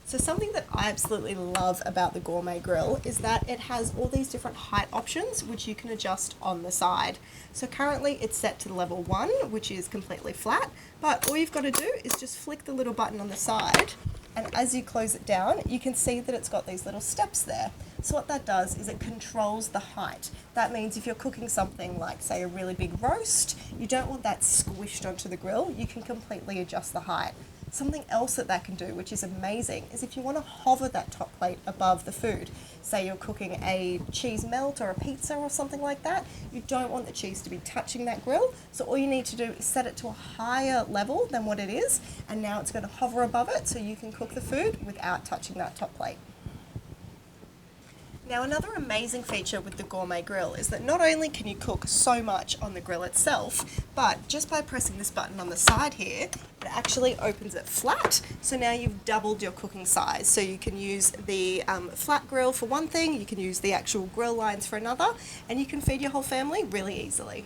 So something that I absolutely love about the Gourmet Grill is that it has all these different height options which you can adjust on the side. So currently it's set to level 1, which is completely flat, but all you've got to do is just flick the little button on the side, and as you close it down, you can see that it's got these little steps there. So what that does is it controls the height. That means if you're cooking something like, say, a really big roast, you don't want that squished onto the grill, you can completely adjust the height. Something else that can do, which is amazing, is if you want to hover that top plate above the food, say you're cooking a cheese melt or a pizza or something like that, you don't want the cheese to be touching that grill, so all you need to do is set it to a higher level than what it is, and now it's going to hover above it so you can cook the food without touching that top plate. Now, another amazing feature with the Gourmet Grill is that not only can you cook so much on the grill itself, but just by pressing this button on the side here, it actually opens it flat. So now you've doubled your cooking size. So you can use the flat grill for one thing, you can use the actual grill lines for another, and you can feed your whole family really easily.